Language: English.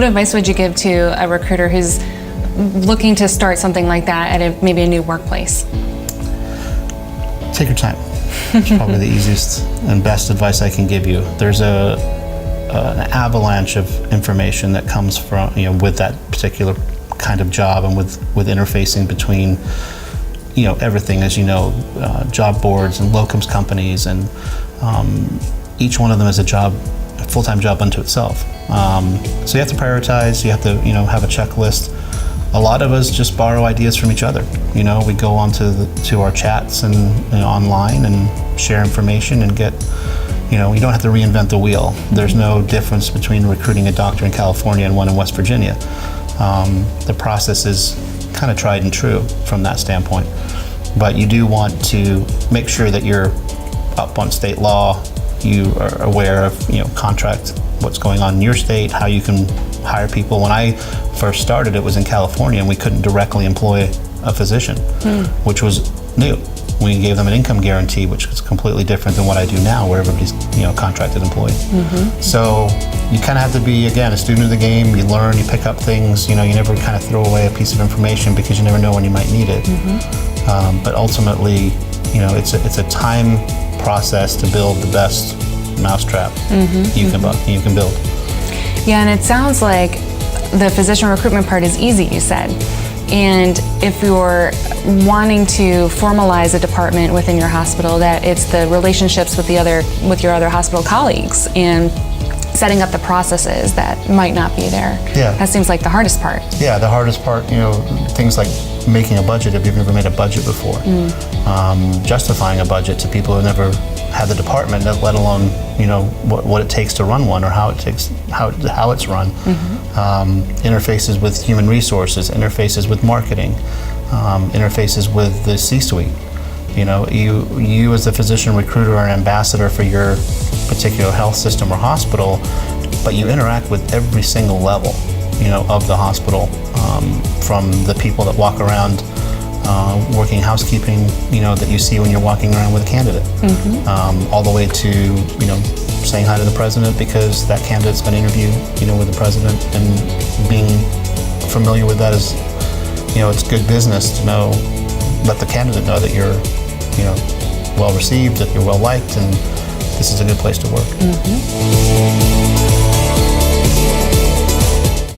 What advice would you give to a recruiter who's looking to start something like that at maybe a new workplace? Take your time. It's probably the easiest and best advice I can give you. There's an avalanche of information that comes from, with that particular kind of job, and with interfacing between, everything, as you know, job boards and locums companies, and each one of them is a full-time job unto itself. So you have to prioritize. You have to, have a checklist. A lot of us just borrow ideas from each other. We go to our chats and online and share information and get, you don't have to reinvent the wheel. There's no difference between recruiting a doctor in California and one in West Virginia. The process is kind of tried and true from that standpoint. But you do want to make sure that you're up on state law, you are aware of, contract, what's going on in your state, how you can hire people. When I first started, it was in California, and we couldn't directly employ a physician, which was new. We gave them an income guarantee, which is completely different than what I do now, where everybody's contracted employee. So you kind of have to be, again, a student of the game. You learn, you pick up things. You never kind of throw away a piece of information, because you never know when you might need it. But ultimately, it's a time process to build the best mousetrap you can build. Yeah, and it sounds like the physician recruitment part is easy, you said. And if you're wanting to formalize a department within your hospital, that it's the relationships with your other hospital colleagues and setting up the processes that might not be there. Yeah. That seems like the hardest part. Yeah, the hardest part, things like making a budget if you've never made a budget before. Justifying a budget to people who never had the department, let alone what it takes to run one, or how it's run. Interfaces with human resources, interfaces with marketing, interfaces with the C-suite. You as the physician recruiter are an ambassador for your particular health system or hospital, but you interact with every single level of the hospital, from the people that walk around working housekeeping, that you see when you're walking around with a candidate, all the way to, saying hi to the president because that candidate's going to interview, with the president, and being familiar with that is, it's good business to let the candidate know that you're, well received, that you're well liked, and this is a good place to work.